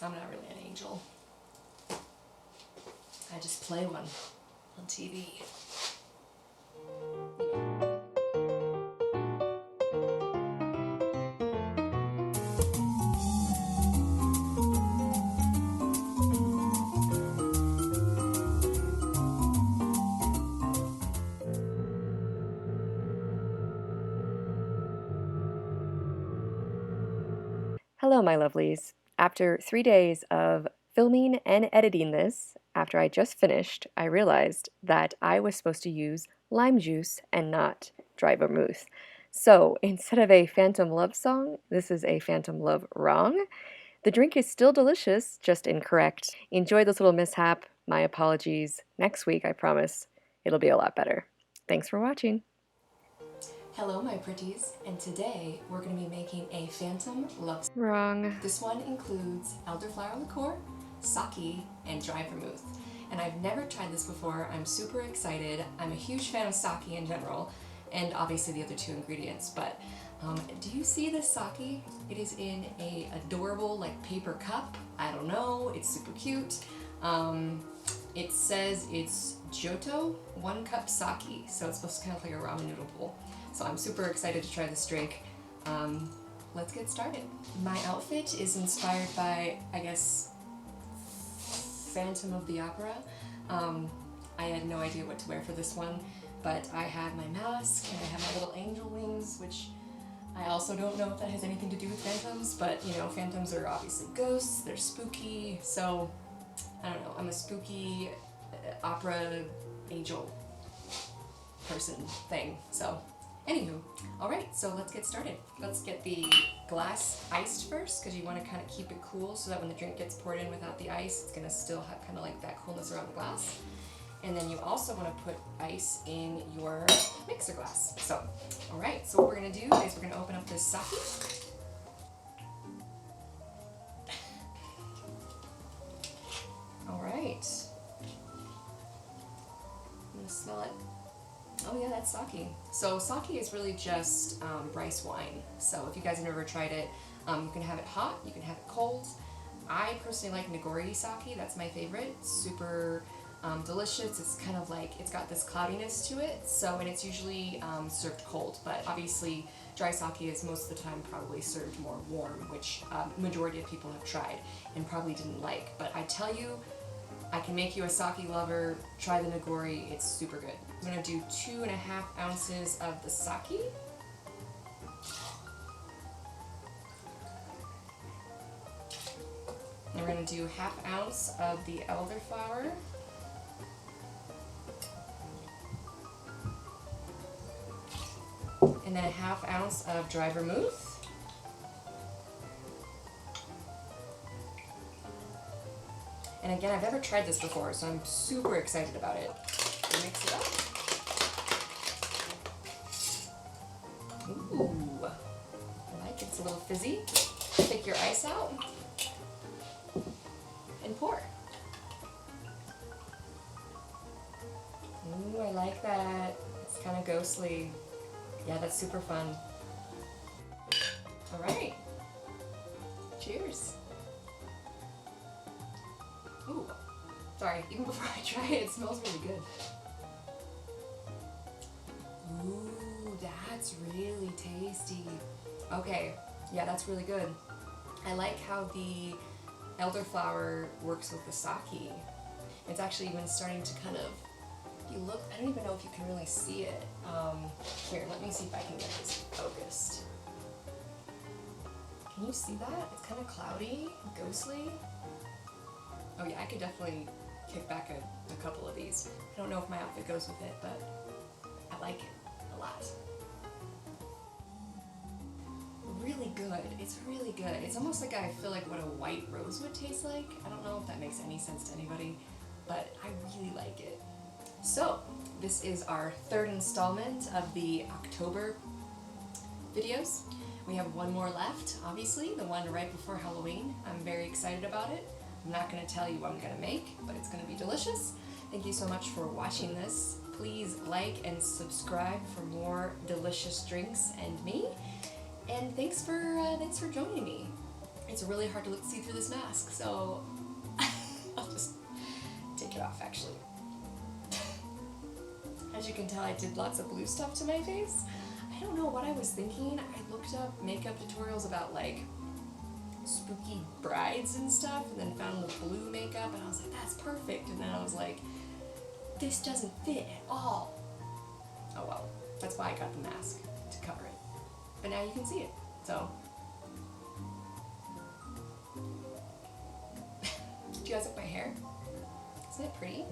I'm not really an angel. I just play one on TV. Hello, my lovelies. After 3 days of filming and editing this, after I just finished, I realized that I was supposed to use lime juice and not dry vermouth. So instead of a Phantom Love song, this is a Phantom Love wrong. The drink is still delicious, just incorrect. Enjoy this little mishap. My apologies. Next week, I promise, it'll be a lot better. Thanks for watching. Hello, my pretties, and today we're going to be making a Phantom Love. Wrong. This one includes Elderflower Liqueur, sake, and dry vermouth. And I've never tried this before. I'm super excited. I'm a huge fan of sake in general, and obviously the other two ingredients. But do you see this sake? It is in a adorable like paper cup. I don't know. It's super cute. It says it's Johto 1 cup sake, so it's supposed to kind of like a ramen noodle bowl. So I'm super excited to try this drink. Let's get started. My outfit is inspired by, I guess, Phantom of the Opera. I had no idea what to wear for this one, but I have my mask and I have my little angel wings, which I also don't know if that has anything to do with phantoms, but you know, phantoms are obviously ghosts, they're spooky, so I don't know, I'm a spooky opera angel person thing, so. Anywho, alright, so let's get started. Let's get the glass iced first, because you want to kind of keep it cool so that when the drink gets poured in without the ice, it's going to still have kind of like that coolness around the glass. And then you also want to put ice in your mixer glass. So, alright, so what we're going to do is we're going to open up this sake. Alright. I'm going to smell it. Oh yeah, that's sake. So sake is really just rice wine. So if you guys have never tried it, you can have it hot, you can have it cold. I personally like nigori sake, that's my favorite. Super delicious. It's kind of like, it's got this cloudiness to it, so, and it's usually served cold, but obviously dry sake is most of the time probably served more warm, which majority of people have tried and probably didn't like. But I tell you, I can make you a sake lover. Try the nigori, it's super good. I'm going to do 2.5 ounces of the sake. And we're going to do 1/2 ounce of the elderflower. And then 1/2 ounce of dry vermouth. And again, I've never tried this before, so I'm super excited about it. Mix it up. Ooh, I like it. It's a little fizzy. Take your ice out and pour. Ooh, I like that. It's kind of ghostly. Yeah, that's super fun. All right. Cheers. Ooh, sorry, even before I try it, it smells really good. Ooh, that's really tasty. Okay, yeah, that's really good. I like how the elderflower works with the sake. It's actually even starting to kind of, you look, I don't even know if you can really see it. Here, let me see if I can get this focused. Can you see that? It's kind of cloudy, ghostly. Oh yeah, I could definitely kick back a couple of these. I don't know if my outfit goes with it, but I like it a lot. Really good. It's really good. It's almost like I feel like what a white rose would taste like. I don't know if that makes any sense to anybody, but I really like it. So, this is our 3rd installment of the October videos. We have one more left, obviously, the one right before Halloween. I'm very excited about it. I'm not going to tell you what I'm going to make, but it's going to be delicious. Thank you so much for watching this. Please like and subscribe for more delicious drinks and me. And thanks for joining me. it's really hard to see through this mask, so I'll just take it off actually. As you can tell, I did lots of blue stuff to my face. I don't know what I was thinking. I looked up makeup tutorials about like spooky brides and stuff, and then found the blue makeup, and I was like, that's perfect. And then I was like, this doesn't fit at all. Oh well, that's why I got the mask, to cover it. But now you can see it, so. Do you guys like my hair? Isn't it pretty?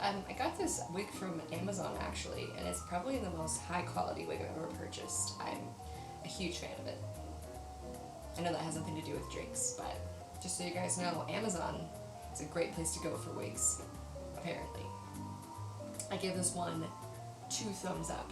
I got this wig from Amazon actually, and it's probably the most high quality wig I've ever purchased. I'm a huge fan of it. I know that has nothing to do with drinks, but just so you guys know, Amazon is a great place to go for wigs, apparently. I give this one 2 thumbs up.